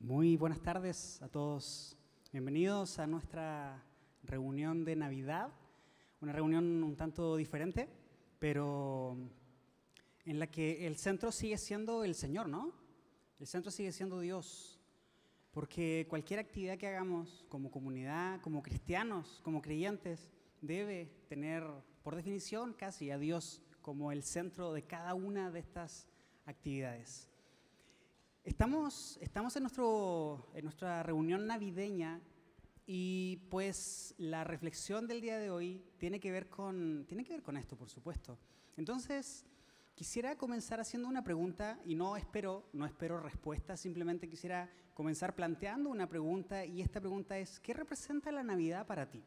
Muy buenas tardes a todos. Bienvenidos a nuestra reunión de Navidad, una reunión un tanto diferente, pero en la que el centro sigue siendo el Señor, ¿no? El centro sigue siendo Dios, porque cualquier actividad que hagamos como comunidad, como cristianos, como creyentes, debe tener, por definición, casi a Dios como el centro de cada una de estas actividades. Estamos en nuestra reunión navideña y pues la reflexión del día de hoy tiene que ver con esto, por supuesto. Entonces, quisiera comenzar haciendo una pregunta y no espero respuesta, simplemente quisiera comenzar planteando una pregunta y esta pregunta es: ¿qué representa la Navidad para ti?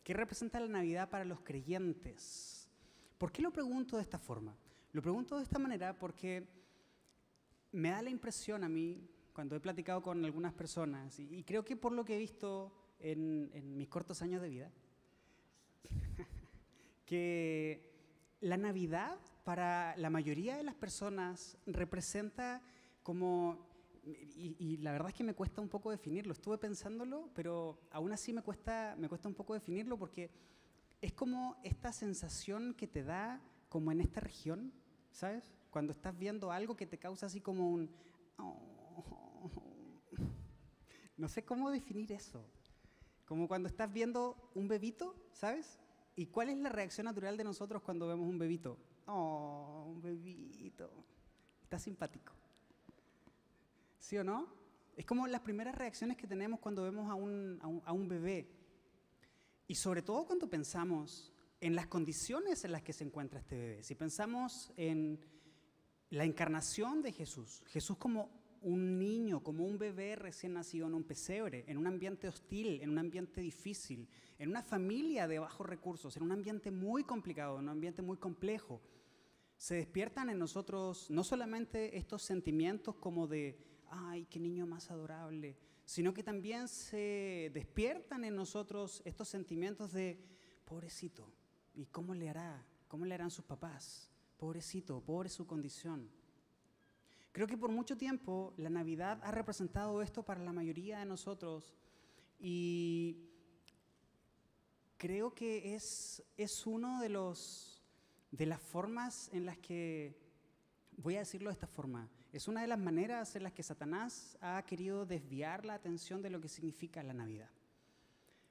¿Qué representa la Navidad para los creyentes? ¿Por qué lo pregunto de esta forma? Lo pregunto de esta manera porque me da la impresión a mí, cuando he platicado con algunas personas, y creo que por lo que he visto en mis cortos años de vida, que la Navidad para la mayoría de las personas representa como, y la verdad es que me cuesta un poco definirlo, estuve pensándolo, pero aún así me cuesta un poco definirlo porque es como esta sensación que te da como en esta región, ¿sabes? Cuando estás viendo algo que te causa así como un... No sé cómo definir eso. Como cuando estás viendo un bebito, ¿sabes? ¿Y cuál es la reacción natural de nosotros cuando vemos un bebito? Oh, un bebito. Está simpático. ¿Sí o no? Es como las primeras reacciones que tenemos cuando vemos a un bebé. Y sobre todo cuando pensamos en las condiciones en las que se encuentra este bebé. Si pensamos en la encarnación de Jesús, Jesús como un niño, como un bebé recién nacido en un pesebre, en un ambiente hostil, en un ambiente difícil, en una familia de bajos recursos, en un ambiente muy complicado, en un ambiente muy complejo, se despiertan en nosotros no solamente estos sentimientos como de ¡ay, qué niño más adorable!, sino que también se despiertan en nosotros estos sentimientos de pobrecito, ¿y cómo le hará? ¿Cómo le harán sus papás? Pobrecito, pobre su condición. Creo que por mucho tiempo la Navidad ha representado esto para la mayoría de nosotros y creo que es uno de las formas en las que, voy a decirlo de esta forma, es una de las maneras en las que Satanás ha querido desviar la atención de lo que significa la Navidad.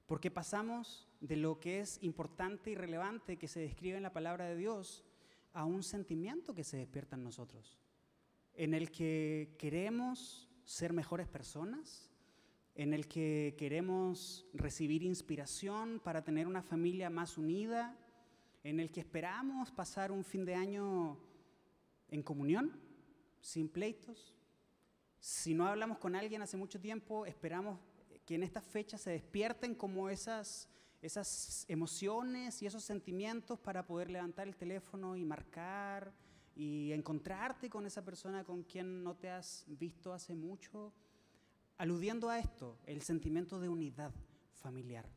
Porque pasamos de lo que es importante y relevante que se describe en la palabra de Dios a un sentimiento que se despierta en nosotros, en el que queremos ser mejores personas, en el que queremos recibir inspiración para tener una familia más unida, en el que esperamos pasar un fin de año en comunión, sin pleitos. Si no hablamos con alguien hace mucho tiempo, esperamos que en estas fechas se despierten como esas emociones y esos sentimientos para poder levantar el teléfono y marcar y encontrarte con esa persona con quien no te has visto hace mucho, aludiendo a esto, el sentimiento de unidad familiar.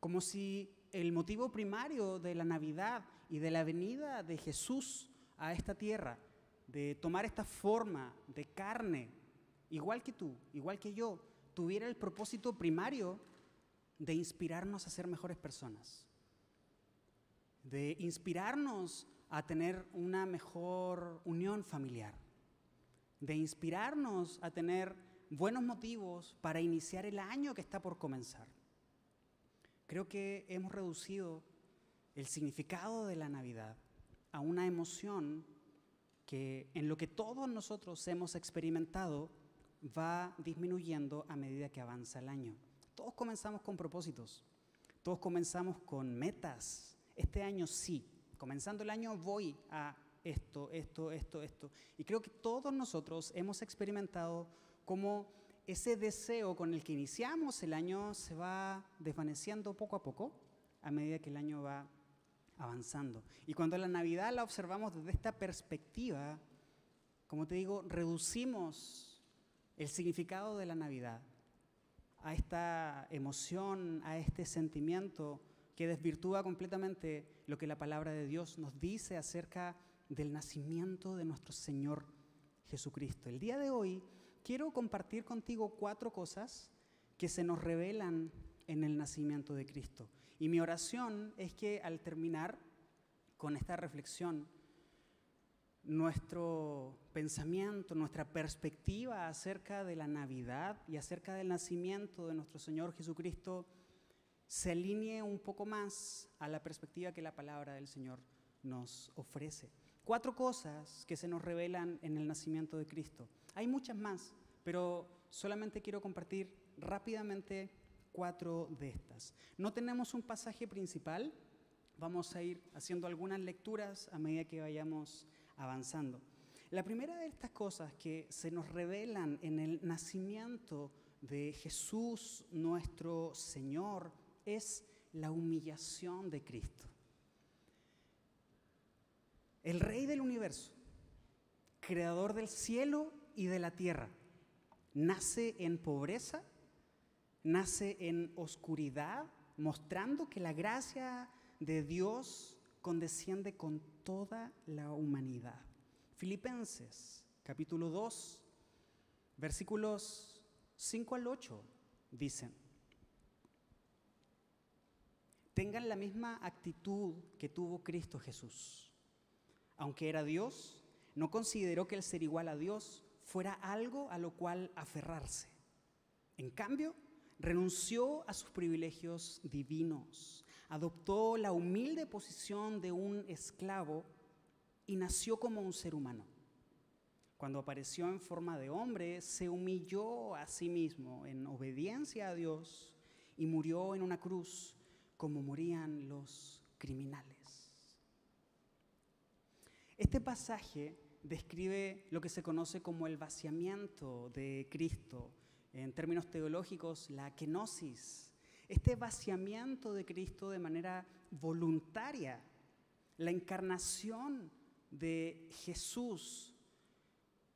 Como si el motivo primario de la Navidad y de la venida de Jesús a esta tierra, de tomar esta forma de carne, igual que tú, igual que yo, tuviera el propósito primario de inspirarnos a ser mejores personas, de inspirarnos a tener una mejor unión familiar, de inspirarnos a tener buenos motivos para iniciar el año que está por comenzar. Creo que hemos reducido el significado de la Navidad a una emoción que en lo que todos nosotros hemos experimentado va disminuyendo a medida que avanza el año. Todos comenzamos con propósitos, todos comenzamos con metas. Este año sí, comenzando el año voy a esto. Y creo que todos nosotros hemos experimentado cómo ese deseo con el que iniciamos el año se va desvaneciendo poco a poco a medida que el año va avanzando. Y cuando la Navidad la observamos desde esta perspectiva, como te digo, reducimos el significado de la Navidad a esta emoción, a este sentimiento que desvirtúa completamente lo que la palabra de Dios nos dice acerca del nacimiento de nuestro Señor Jesucristo. El día de hoy quiero compartir contigo 4 cosas que se nos revelan en el nacimiento de Cristo. Y mi oración es que al terminar con esta reflexión, nuestro pensamiento, nuestra perspectiva acerca de la Navidad y acerca del nacimiento de nuestro Señor Jesucristo se alinee un poco más a la perspectiva que la palabra del Señor nos ofrece. 4 cosas que se nos revelan en el nacimiento de Cristo. Hay muchas más, pero solamente quiero compartir rápidamente 4 de estas. No tenemos un pasaje principal, vamos a ir haciendo algunas lecturas a medida que vayamos avanzando. La primera de estas cosas que se nos revelan en el nacimiento de Jesús, nuestro Señor, es la humillación de Cristo. El Rey del universo, creador del cielo y de la tierra, nace en pobreza, nace en oscuridad, mostrando que la gracia de Dios condesciende con toda la humanidad. Filipenses, capítulo 2, versículos 5 al 8, dicen: tengan la misma actitud que tuvo Cristo Jesús. Aunque era Dios, no consideró que el ser igual a Dios fuera algo a lo cual aferrarse. En cambio, renunció a sus privilegios divinos, adoptó la humilde posición de un esclavo y nació como un ser humano. Cuando apareció en forma de hombre, se humilló a sí mismo en obediencia a Dios y murió en una cruz como morían los criminales. Este pasaje describe lo que se conoce como el vaciamiento de Cristo, en términos teológicos, la kenosis. Este vaciamiento de Cristo de manera voluntaria, la encarnación de Jesús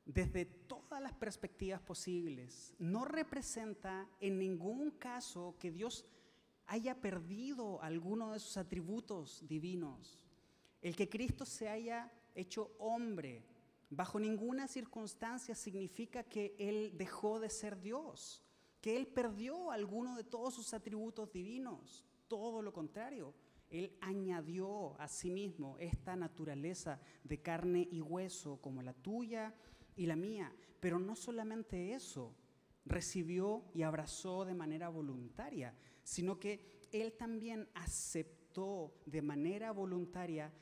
desde todas las perspectivas posibles, no representa en ningún caso que Dios haya perdido alguno de sus atributos divinos. El que Cristo se haya hecho hombre bajo ninguna circunstancia significa que Él dejó de ser Dios, que Él perdió alguno de todos sus atributos divinos. Todo lo contrario, Él añadió a sí mismo esta naturaleza de carne y hueso como la tuya y la mía. Pero no solamente eso, recibió y abrazó de manera voluntaria, sino que Él también aceptó de manera voluntaria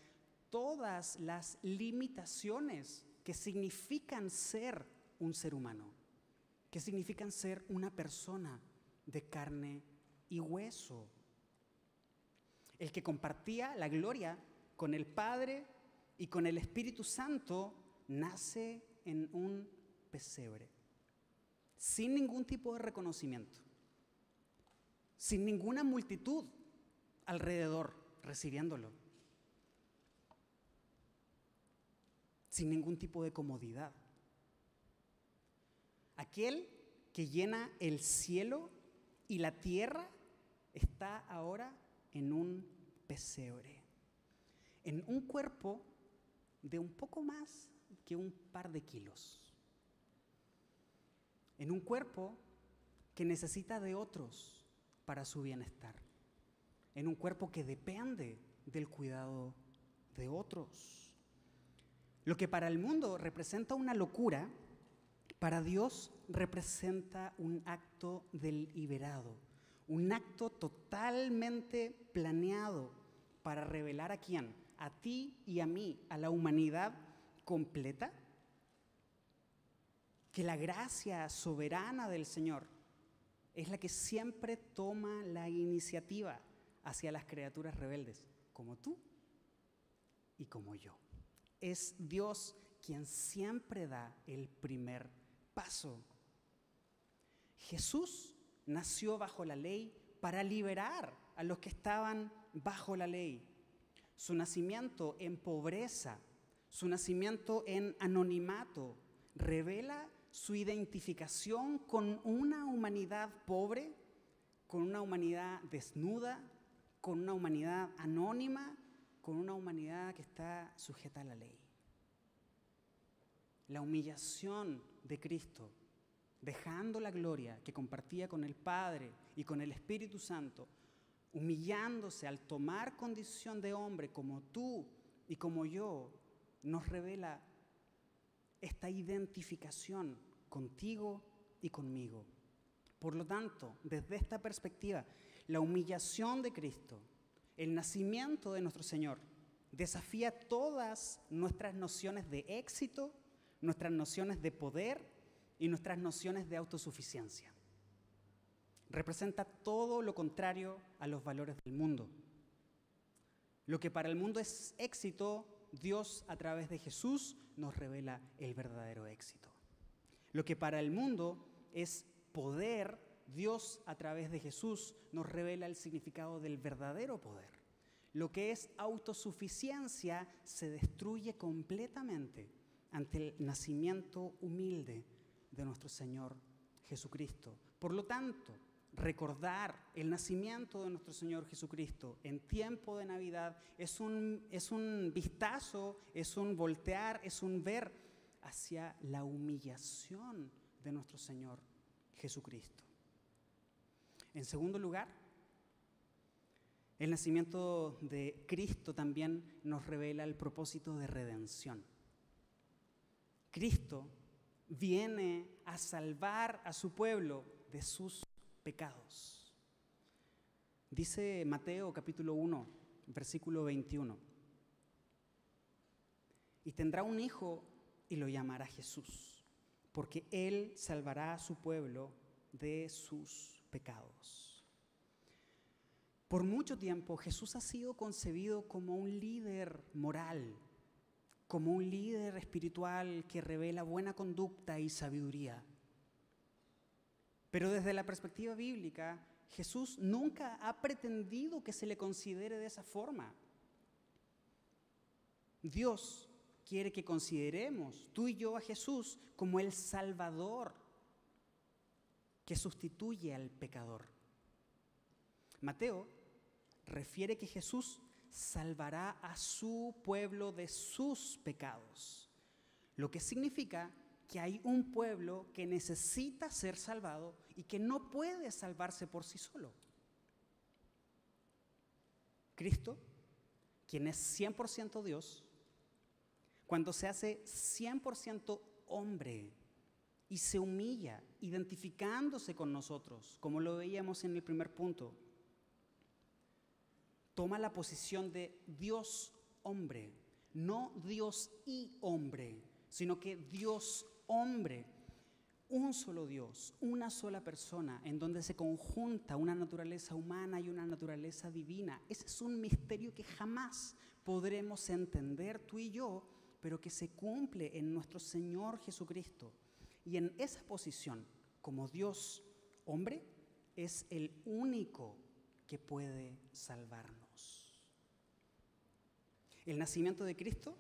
todas las limitaciones que significan ser un ser humano, que significan ser una persona de carne y hueso. El que compartía la gloria con el Padre y con el Espíritu Santo nace en un pesebre, sin ningún tipo de reconocimiento, sin ninguna multitud alrededor recibiéndolo, sin ningún tipo de comodidad. Aquel que llena el cielo y la tierra está ahora en un pesebre, en un cuerpo de un poco más que un par de kilos, en un cuerpo que necesita de otros para su bienestar, en un cuerpo que depende del cuidado de otros. Lo que para el mundo representa una locura, para Dios representa un acto deliberado, un acto totalmente planeado para revelar ¿a quién? A ti y a mí, a la humanidad completa, que la gracia soberana del Señor es la que siempre toma la iniciativa hacia las criaturas rebeldes, como tú y como yo. Es Dios quien siempre da el primer paso. Jesús nació bajo la ley para liberar a los que estaban bajo la ley. Su nacimiento en pobreza, su nacimiento en anonimato, revela su identificación con una humanidad pobre, con una humanidad desnuda, con una humanidad anónima, con una humanidad que está sujeta a la ley. La humillación de Cristo dejando la gloria que compartía con el Padre y con el Espíritu Santo, humillándose al tomar condición de hombre como tú y como yo, nos revela esta identificación contigo y conmigo. Por lo tanto, desde esta perspectiva, la humillación de Cristo, el nacimiento de nuestro Señor, desafía todas nuestras nociones de éxito, nuestras nociones de poder y nuestras nociones de autosuficiencia. Representa todo lo contrario a los valores del mundo. Lo que para el mundo es éxito, Dios a través de Jesús nos revela el verdadero éxito. Lo que para el mundo es poder, Dios a través de Jesús nos revela el significado del verdadero poder. Lo que es autosuficiencia se destruye completamente ante el nacimiento humilde de nuestro Señor Jesucristo. Por lo tanto, recordar el nacimiento de nuestro Señor Jesucristo en tiempo de Navidad es un vistazo, es un voltear, es un ver hacia la humillación de nuestro Señor Jesucristo. En segundo lugar, el nacimiento de Cristo también nos revela el propósito de redención. Cristo viene a salvar a su pueblo de sus pecados. Dice Mateo capítulo 1, versículo 21. Y tendrá un hijo y lo llamará Jesús, porque él salvará a su pueblo de sus pecados. Por mucho tiempo Jesús ha sido concebido como un líder moral, como un líder espiritual que revela buena conducta y sabiduría. Pero desde la perspectiva bíblica, Jesús nunca ha pretendido que se le considere de esa forma. Dios quiere que consideremos, tú y yo, a Jesús como el Salvador que sustituye al pecador. Mateo refiere que Jesús salvará a su pueblo de sus pecados, lo que significa que hay un pueblo que necesita ser salvado y que no puede salvarse por sí solo. Cristo, quien es 100% Dios, cuando se hace 100% hombre y se humilla, identificándose con nosotros, como lo veíamos en el primer punto, toma la posición de Dios hombre, no Dios y hombre, sino que Dios hombre, un solo Dios, una sola persona, en donde se conjunta una naturaleza humana y una naturaleza divina. Ese es un misterio que jamás podremos entender tú y yo, pero que se cumple en nuestro Señor Jesucristo. Y en esa posición, como Dios hombre, es el único que puede salvarnos. El nacimiento de Cristo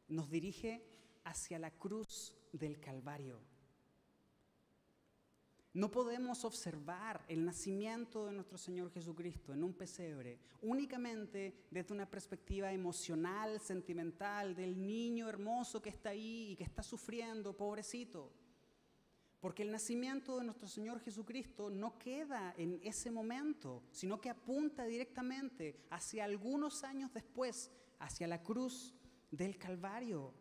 nos dirige hacia la cruz del Calvario. No podemos observar el nacimiento de nuestro Señor Jesucristo en un pesebre únicamente desde una perspectiva emocional, sentimental, del niño hermoso que está ahí y que está sufriendo, pobrecito. Porque el nacimiento de nuestro Señor Jesucristo no queda en ese momento, sino que apunta directamente hacia algunos años después, hacia la cruz del Calvario.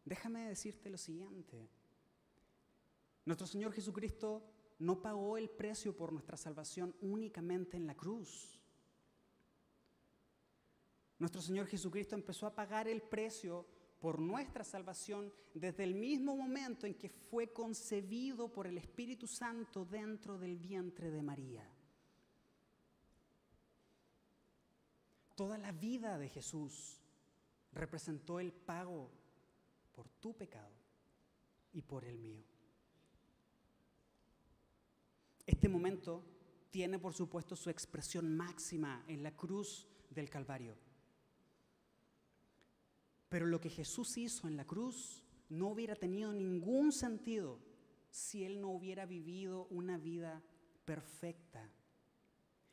Déjame decirte lo siguiente. Nuestro Señor Jesucristo no pagó el precio por nuestra salvación únicamente en la cruz. Nuestro Señor Jesucristo empezó a pagar el precio por nuestra salvación desde el mismo momento en que fue concebido por el Espíritu Santo dentro del vientre de María. Toda la vida de Jesús representó el pago por tu pecado y por el mío. Este momento tiene, por supuesto, su expresión máxima en la cruz del Calvario. Pero lo que Jesús hizo en la cruz no hubiera tenido ningún sentido si Él no hubiera vivido una vida perfecta.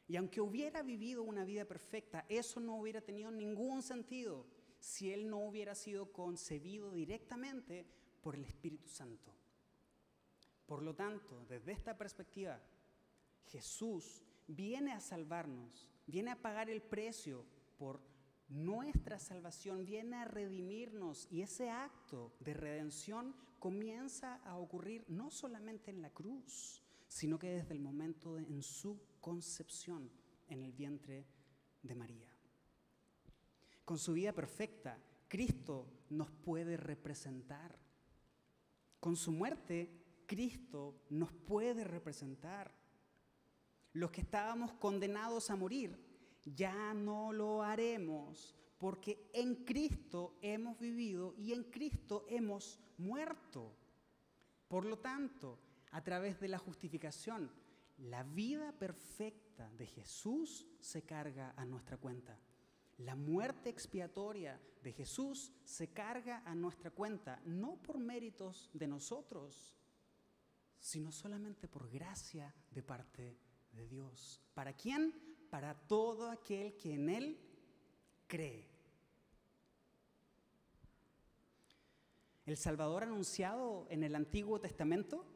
Y aunque hubiera vivido una vida perfecta, eso no hubiera tenido ningún sentido si Él no hubiera sido concebido directamente por el Espíritu Santo. Por lo tanto, desde esta perspectiva, Jesús viene a salvarnos, viene a pagar el precio por nuestra salvación, viene a redimirnos, y ese acto de redención comienza a ocurrir no solamente en la cruz, sino que desde el momento en su concepción en el vientre de María. Con su vida perfecta, Cristo nos puede representar. Con su muerte, Cristo nos puede representar. Los que estábamos condenados a morir, ya no lo haremos, porque en Cristo hemos vivido y en Cristo hemos muerto. Por lo tanto, a través de la justificación, la vida perfecta de Jesús se carga a nuestra cuenta. La muerte expiatoria de Jesús se carga a nuestra cuenta, no por méritos de nosotros, sino solamente por gracia de parte de Dios. ¿Para quién? Para todo aquel que en Él cree. El Salvador anunciado en el Antiguo Testamento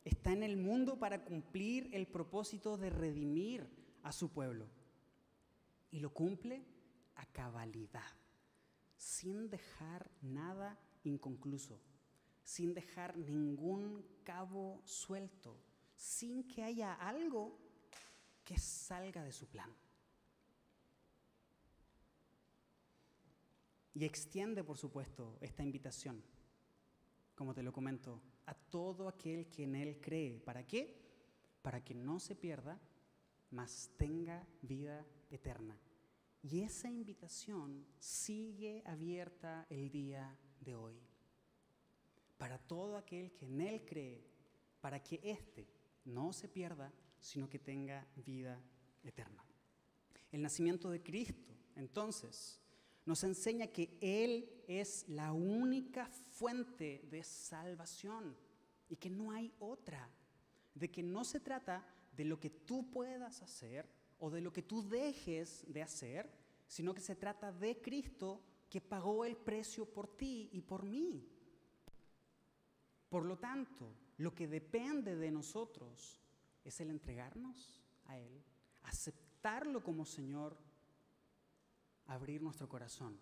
está en el mundo para cumplir el propósito de redimir a su pueblo. Y lo cumple a cabalidad, sin dejar nada inconcluso, sin dejar ningún cabo suelto, sin que haya algo que salga de su plan. Y extiende, por supuesto, esta invitación, como te lo comento, a todo aquel que en Él cree. ¿Para qué? Para que no se pierda, mas tenga vida eterna. Y esa invitación sigue abierta el día de hoy. Para todo aquel que en Él cree, para que éste no se pierda, sino que tenga vida eterna. El nacimiento de Cristo, entonces, nos enseña que Él es la única fuente de salvación y que no hay otra, de que no se trata de lo que tú puedas hacer o de lo que tú dejes de hacer, sino que se trata de Cristo que pagó el precio por ti y por mí. Por lo tanto, lo que depende de nosotros es el entregarnos a Él, aceptarlo como Señor, abrir nuestro corazón,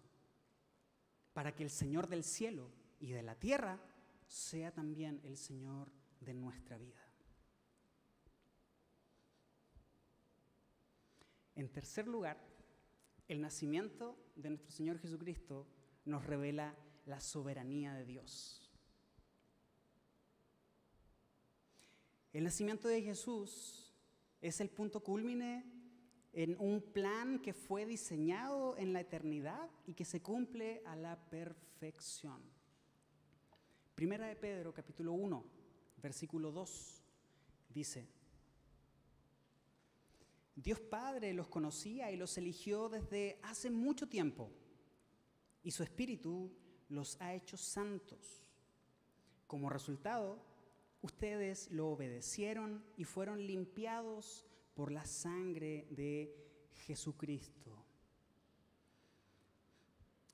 para que el Señor del cielo y de la tierra sea también el Señor de nuestra vida. En tercer lugar, el nacimiento de nuestro Señor Jesucristo nos revela la soberanía de Dios. El nacimiento de Jesús es el punto cúlmine en un plan que fue diseñado en la eternidad y que se cumple a la perfección. Primera de Pedro, capítulo 1, versículo 2, dice: Dios Padre los conocía y los eligió desde hace mucho tiempo, y su Espíritu los ha hecho santos. Como resultado, ustedes lo obedecieron y fueron limpiados por la sangre de Jesucristo.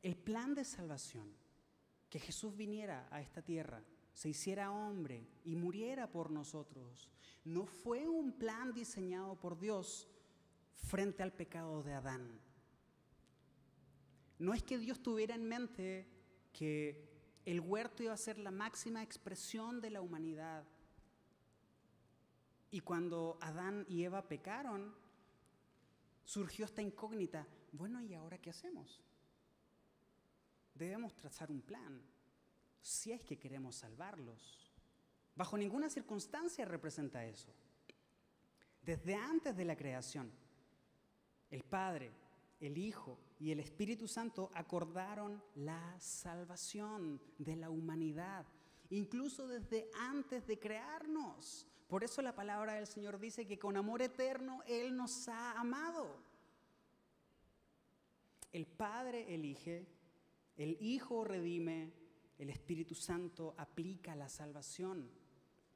El plan de salvación, que Jesús viniera a esta tierra, se hiciera hombre y muriera por nosotros, no fue un plan diseñado por Dios frente al pecado de Adán. No es que Dios tuviera en mente que el huerto iba a ser la máxima expresión de la humanidad. Y cuando Adán y Eva pecaron, surgió esta incógnita: bueno, ¿y ahora qué hacemos? Debemos trazar un plan, si es que queremos salvarlos. Bajo ninguna circunstancia representa eso. Desde antes de la creación, el Padre, el Hijo y el Espíritu Santo acordaron la salvación de la humanidad, incluso desde antes de crearnos. Por eso la palabra del Señor dice que con amor eterno Él nos ha amado. El Padre elige, el Hijo redime, el Espíritu Santo aplica la salvación.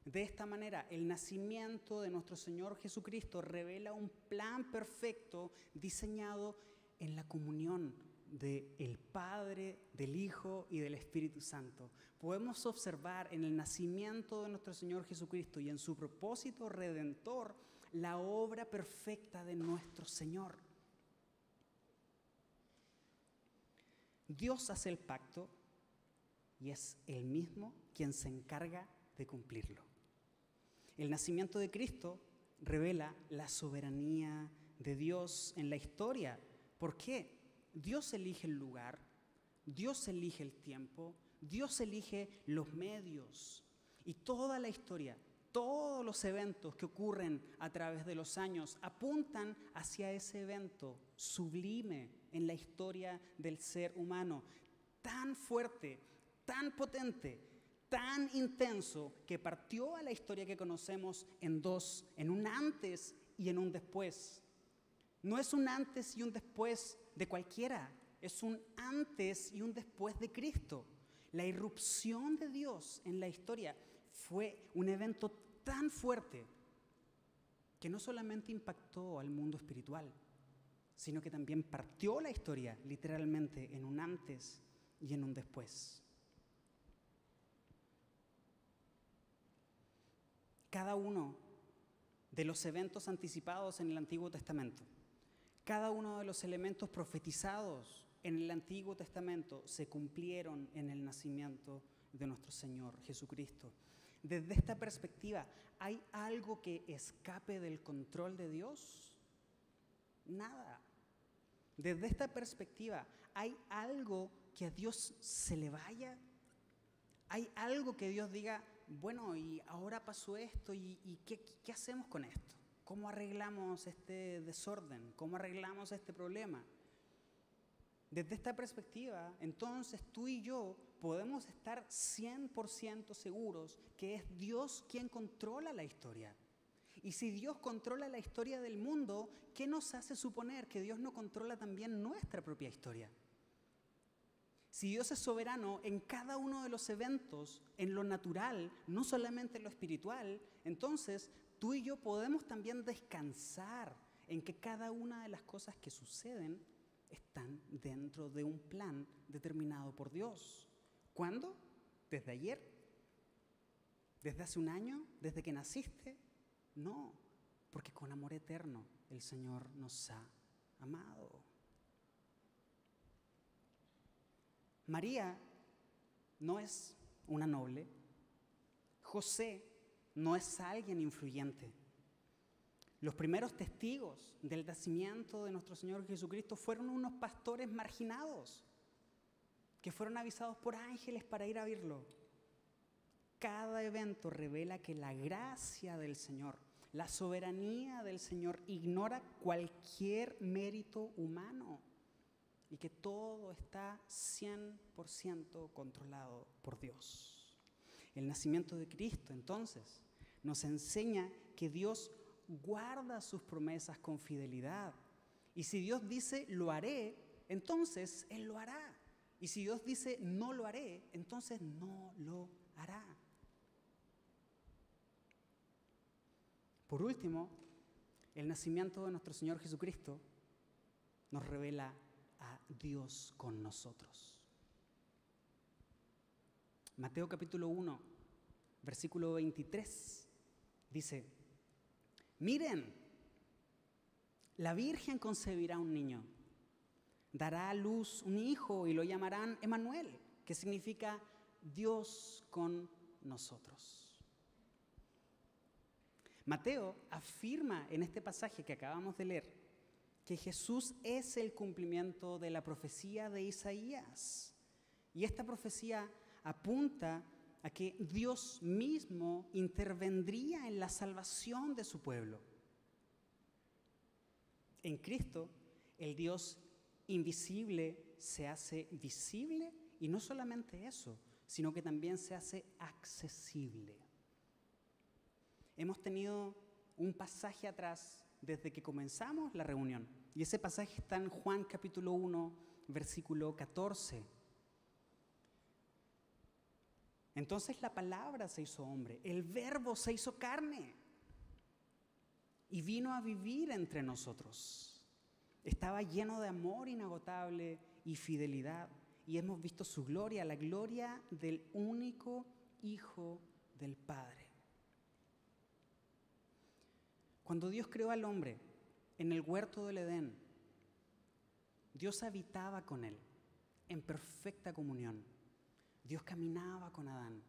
De esta manera, el nacimiento de nuestro Señor Jesucristo revela un plan perfecto diseñado en la comunión del Padre, del Hijo y del Espíritu Santo. Podemos observar en el nacimiento de nuestro Señor Jesucristo y en su propósito redentor la obra perfecta de nuestro Señor. Dios hace el pacto y es Él mismo quien se encarga de cumplirlo. El nacimiento de Cristo revela la soberanía de Dios en la historia. ¿Por qué? Dios elige el lugar, Dios elige el tiempo, Dios elige los medios. Y toda la historia, todos los eventos que ocurren a través de los años apuntan hacia ese evento sublime en la historia del ser humano, tan fuerte, tan potente, tan intenso, que partió a la historia que conocemos en dos, en un antes y en un después. No es un antes y un después de cualquiera, es un antes y un después de Cristo. La irrupción de Dios en la historia fue un evento tan fuerte que no solamente impactó al mundo espiritual, sino que también partió la historia literalmente en un antes y en un después. Cada uno de los eventos anticipados en el Antiguo Testamento, cada uno de los elementos profetizados en el Antiguo Testamento se cumplieron en el nacimiento de nuestro Señor Jesucristo. Desde esta perspectiva, ¿hay algo que escape del control de Dios? Nada. Desde esta perspectiva, ¿hay algo que a Dios se le vaya? ¿Hay algo que Dios diga, bueno, y ahora pasó esto, y qué hacemos con esto? ¿Cómo arreglamos este desorden? ¿Cómo arreglamos este problema? Desde esta perspectiva, entonces tú y yo podemos estar 100% seguros que es Dios quien controla la historia. Y si Dios controla la historia del mundo, ¿qué nos hace suponer que Dios no controla también nuestra propia historia? Si Dios es soberano en cada uno de los eventos, en lo natural, no solamente en lo espiritual, entonces tú y yo podemos también descansar en que cada una de las cosas que suceden están dentro de un plan determinado por Dios. ¿Cuándo? ¿Desde ayer? ¿Desde hace un año? ¿Desde que naciste? No, porque con amor eterno el Señor nos ha amado. María no es una noble. José no es alguien influyente. Los primeros testigos del nacimiento de nuestro Señor Jesucristo fueron unos pastores marginados que fueron avisados por ángeles para ir a verlo. Cada evento revela que la gracia del Señor, la soberanía del Señor ignora cualquier mérito humano y que todo está 100% controlado por Dios. El nacimiento de Cristo, entonces, nos enseña que Dios guarda sus promesas con fidelidad. Y si Dios dice, lo haré, entonces Él lo hará. Y si Dios dice, no lo haré, entonces no lo hará. Por último, el nacimiento de nuestro Señor Jesucristo nos revela a Dios con nosotros. Mateo capítulo 1, versículo 23, dice: miren, la Virgen concebirá un niño, dará a luz un hijo y lo llamarán Emmanuel, que significa Dios con nosotros. Mateo afirma en este pasaje que acabamos de leer que Jesús es el cumplimiento de la profecía de Isaías. Y esta profecía apunta a que Dios mismo intervendría en la salvación de su pueblo. En Cristo, el Dios invisible se hace visible, y no solamente eso, sino que también se hace accesible. Hemos tenido un pasaje atrás desde que comenzamos la reunión, y ese pasaje está en Juan capítulo 1, versículo 14. Entonces la palabra se hizo hombre, el verbo se hizo carne y vino a vivir entre nosotros. Estaba lleno de amor inagotable y fidelidad. Y hemos visto su gloria, la gloria del único Hijo del Padre. Cuando Dios creó al hombre en el huerto del Edén, Dios habitaba con él en perfecta comunión. Dios caminaba con Adán.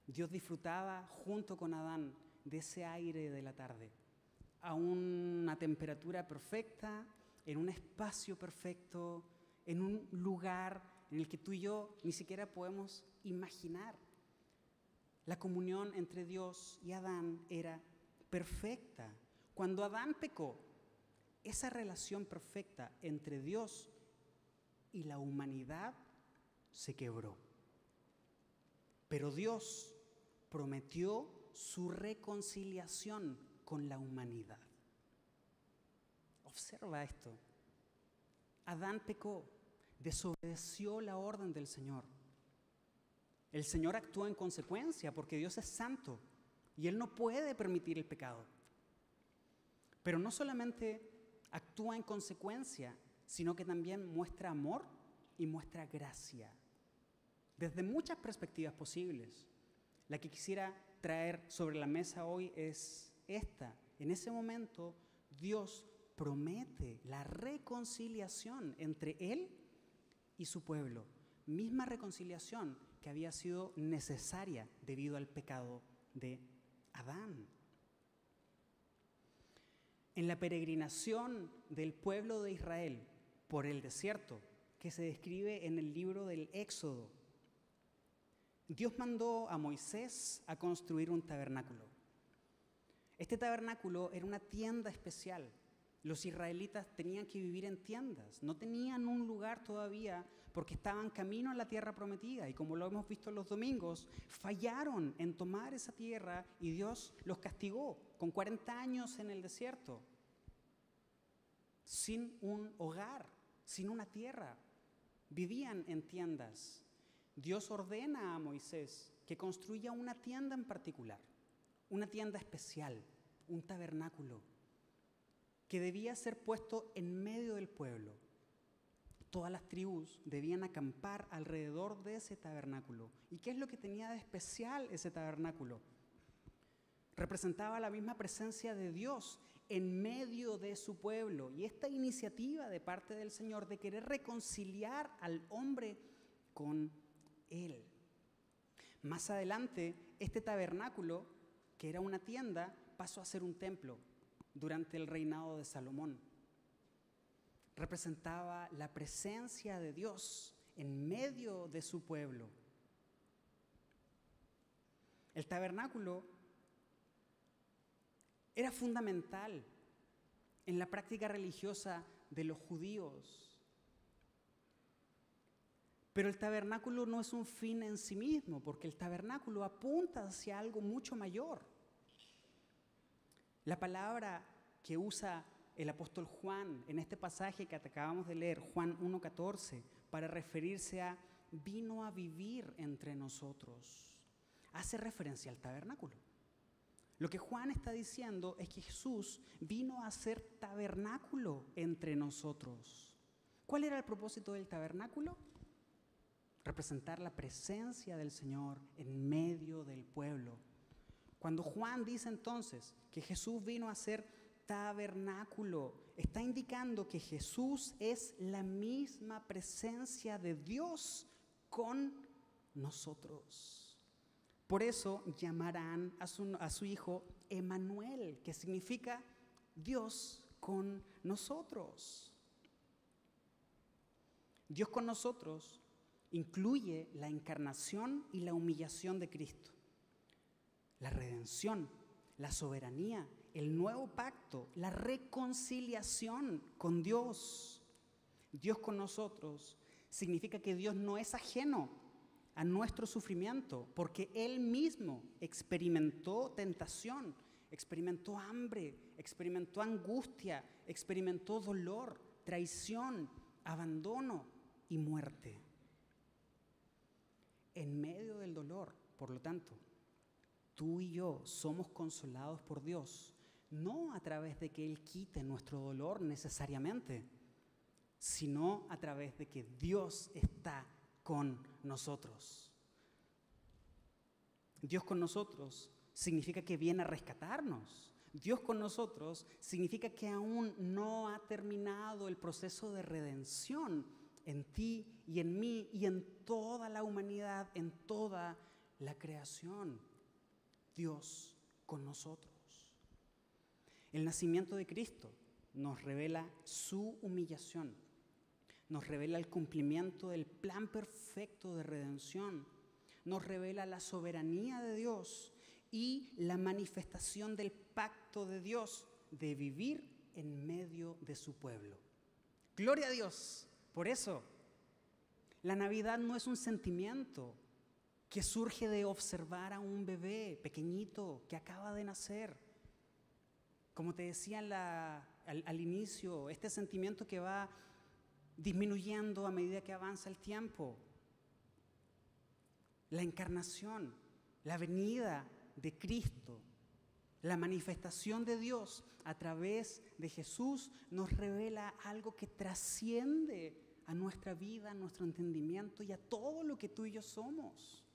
Dios disfrutaba junto con Adán de ese aire de la tarde, a una temperatura perfecta, en un espacio perfecto, en un lugar en el que tú y yo ni siquiera podemos imaginar. La comunión entre Dios y Adán era perfecta. Cuando Adán pecó, esa relación perfecta entre Dios y la humanidad se quebró. Pero Dios prometió su reconciliación con la humanidad. Observa esto. Adán pecó, desobedeció la orden del Señor. El Señor actuó en consecuencia porque Dios es santo y Él no puede permitir el pecado. Pero no solamente actúa en consecuencia, sino que también muestra amor y muestra gracia. Desde muchas perspectivas posibles. La que quisiera traer sobre la mesa hoy es esta. En ese momento, Dios promete la reconciliación entre Él y su pueblo. Misma reconciliación que había sido necesaria debido al pecado de Adán. En la peregrinación del pueblo de Israel por el desierto, que se describe en el libro del Éxodo, Dios mandó a Moisés a construir un tabernáculo. Este tabernáculo era una tienda especial. Los israelitas tenían que vivir en tiendas, no tenían un lugar todavía porque estaban camino a la tierra prometida y como lo hemos visto los domingos, fallaron en tomar esa tierra y Dios los castigó con 40 años en el desierto, sin un hogar, sin una tierra, vivían en tiendas. Dios ordena a Moisés que construya una tienda en particular, una tienda especial, un tabernáculo, que debía ser puesto en medio del pueblo. Todas las tribus debían acampar alrededor de ese tabernáculo. ¿Y qué es lo que tenía de especial ese tabernáculo? Representaba la misma presencia de Dios en medio de su pueblo. Y esta iniciativa de parte del Señor de querer reconciliar al hombre con Él. Más adelante, este tabernáculo, que era una tienda, pasó a ser un templo durante el reinado de Salomón. Representaba la presencia de Dios en medio de su pueblo. El tabernáculo era fundamental en la práctica religiosa de los judíos. Pero el tabernáculo no es un fin en sí mismo, porque el tabernáculo apunta hacia algo mucho mayor. La palabra que usa el apóstol Juan en este pasaje que acabamos de leer, Juan 1:14, para referirse a vino a vivir entre nosotros, hace referencia al tabernáculo. Lo que Juan está diciendo es que Jesús vino a ser tabernáculo entre nosotros. ¿Cuál era el propósito del tabernáculo? Representar la presencia del Señor en medio del pueblo. Cuando Juan dice entonces que Jesús vino a ser tabernáculo, está indicando que Jesús es la misma presencia de Dios con nosotros. Por eso llamarán a su hijo Emmanuel, que significa Dios con nosotros. Dios con nosotros incluye la encarnación y la humillación de Cristo, la redención, la soberanía, el nuevo pacto, la reconciliación con Dios. Dios con nosotros significa que Dios no es ajeno a nuestro sufrimiento, porque Él mismo experimentó tentación, experimentó hambre, experimentó angustia, experimentó dolor, traición, abandono y muerte. En medio del dolor, por lo tanto, tú y yo somos consolados por Dios, no a través de que Él quite nuestro dolor necesariamente, sino a través de que Dios está con nosotros. Dios con nosotros significa que viene a rescatarnos. Dios con nosotros significa que aún no ha terminado el proceso de redención en ti y en mí y en toda la humanidad, en toda la creación. Dios con nosotros. El nacimiento de Cristo nos revela su humillación, nos revela el cumplimiento del plan perfecto de redención, nos revela la soberanía de Dios y la manifestación del pacto de Dios de vivir en medio de su pueblo. ¡Gloria a Dios! Por eso, la Navidad no es un sentimiento que surge de observar a un bebé pequeñito que acaba de nacer. Como te decía al inicio, este sentimiento que va disminuyendo a medida que avanza el tiempo. La encarnación, la venida de Cristo, la manifestación de Dios a través de Jesús nos revela algo que trasciende a nuestra vida, a nuestro entendimiento y a todo lo que tú y yo somos.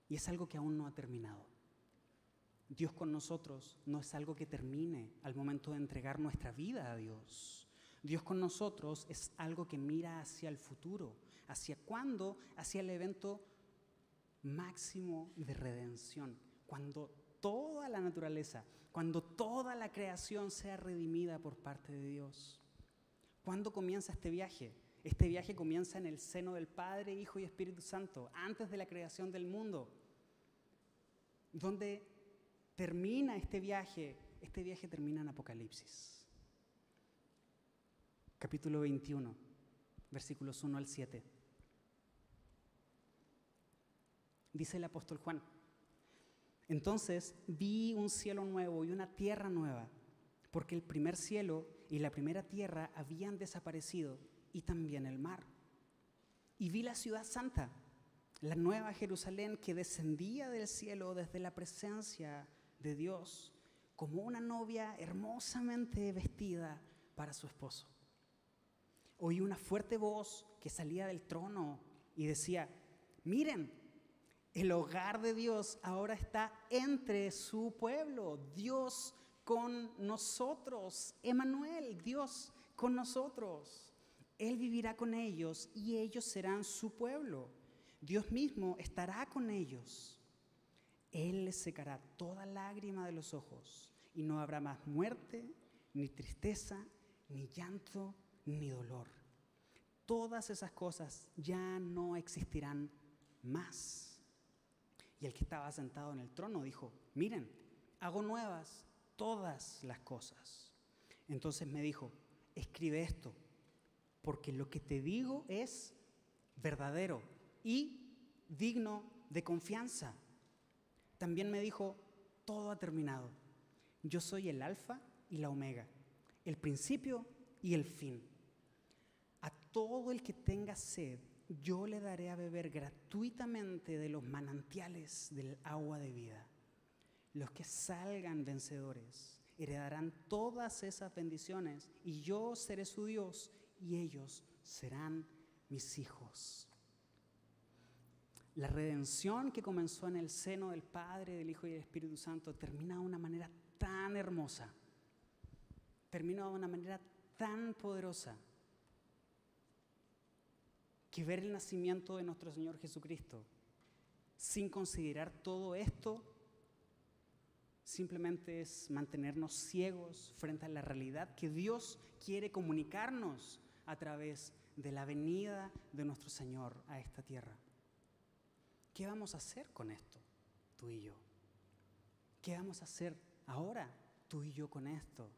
Y es algo que aún no ha terminado. Dios con nosotros no es algo que termine al momento de entregar nuestra vida a Dios. Dios con nosotros es algo que mira hacia el futuro. ¿Hacia cuándo? Hacia el evento máximo de redención. Cuando toda la naturaleza, cuando toda la creación sea redimida por parte de Dios. ¿Cuándo comienza este viaje? Este viaje comienza en el seno del Padre, Hijo y Espíritu Santo, antes de la creación del mundo. ¿Dónde termina este viaje? Este viaje termina en Apocalipsis. Capítulo 21, versículos 1 al 7. Dice el apóstol Juan: entonces vi un cielo nuevo y una tierra nueva, porque el primer cielo y la primera tierra habían desaparecido, y también el mar. Y vi la ciudad santa, la nueva Jerusalén, que descendía del cielo desde la presencia de Dios, como una novia hermosamente vestida para su esposo. Oí una fuerte voz que salía del trono y decía: miren, el hogar de Dios ahora está entre su pueblo. Dios con nosotros, Emmanuel, Dios con nosotros. Él vivirá con ellos y ellos serán su pueblo. Dios mismo estará con ellos. Él les secará toda lágrima de los ojos y no habrá más muerte, ni tristeza, ni llanto, ni dolor. Todas esas cosas ya no existirán más. Y el que estaba sentado en el trono dijo: miren, hago nuevas todas las cosas. Entonces me dijo: escribe esto, porque lo que te digo es verdadero y digno de confianza. También me dijo: todo ha terminado. Yo soy el Alfa y la Omega, el principio y el fin. A todo el que tenga sed, yo le daré a beber gratuitamente de los manantiales del agua de vida. Los que salgan vencedores heredarán todas esas bendiciones, y yo seré su Dios y ellos serán mis hijos. La redención que comenzó en el seno del Padre, del Hijo y del Espíritu Santo termina de una manera tan hermosa, termina de una manera tan poderosa, que ver el nacimiento de nuestro Señor Jesucristo sin considerar todo esto simplemente es mantenernos ciegos frente a la realidad que Dios quiere comunicarnos a través de la venida de nuestro Señor a esta tierra. ¿Qué vamos a hacer con esto, tú y yo? ¿Qué vamos a hacer ahora, tú y yo, con esto?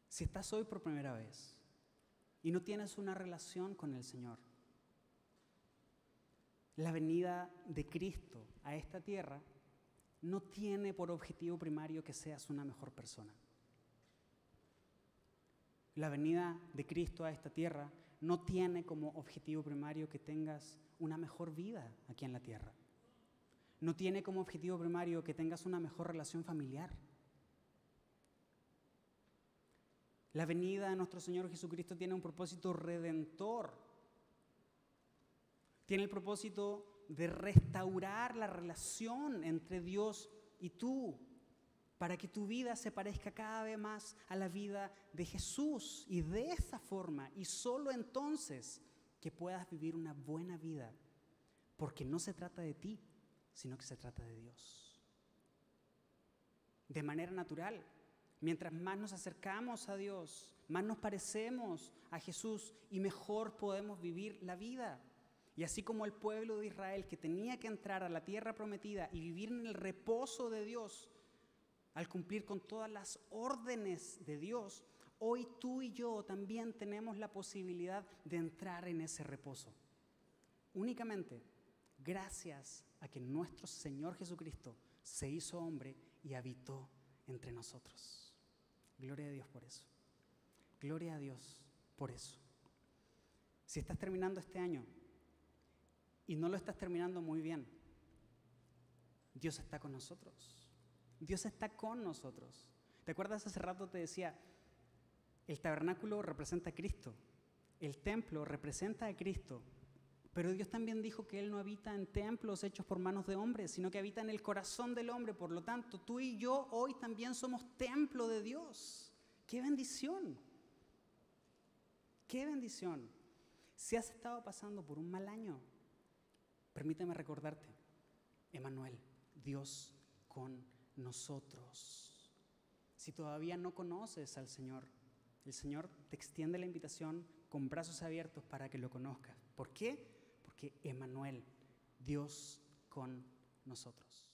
Si estás hoy por primera vez y no tienes una relación con el Señor, la venida de Cristo a esta tierra no tiene por objetivo primario que seas una mejor persona. La venida de Cristo a esta tierra no tiene como objetivo primario que tengas una mejor vida aquí en la tierra. No tiene como objetivo primario que tengas una mejor relación familiar. La venida de nuestro Señor Jesucristo tiene un propósito redentor. Tiene el propósito de restaurar la relación entre Dios y tú, para que tu vida se parezca cada vez más a la vida de Jesús. Y de esa forma, y solo entonces, que puedas vivir una buena vida. Porque no se trata de ti, sino que se trata de Dios. De manera natural, mientras más nos acercamos a Dios, más nos parecemos a Jesús y mejor podemos vivir la vida. Y así como el pueblo de Israel, que tenía que entrar a la tierra prometida y vivir en el reposo de Dios, al cumplir con todas las órdenes de Dios, hoy tú y yo también tenemos la posibilidad de entrar en ese reposo. Únicamente gracias a que nuestro Señor Jesucristo se hizo hombre y habitó entre nosotros. Gloria a Dios por eso. Gloria a Dios por eso. Si estás terminando este año y no lo estás terminando muy bien, Dios está con nosotros. Dios está con nosotros. ¿Te acuerdas? Hace rato te decía, el tabernáculo representa a Cristo, el templo representa a Cristo, pero Dios también dijo que Él no habita en templos hechos por manos de hombres, sino que habita en el corazón del hombre. Por lo tanto, tú y yo hoy también somos templo de Dios. ¡Qué bendición! ¡Qué bendición! Si has estado pasando por un mal año, permíteme recordarte, Emmanuel, Dios con nosotros. Si todavía no conoces al Señor, el Señor te extiende la invitación con brazos abiertos para que lo conozcas. ¿Por qué? Porque Emmanuel, Dios con nosotros.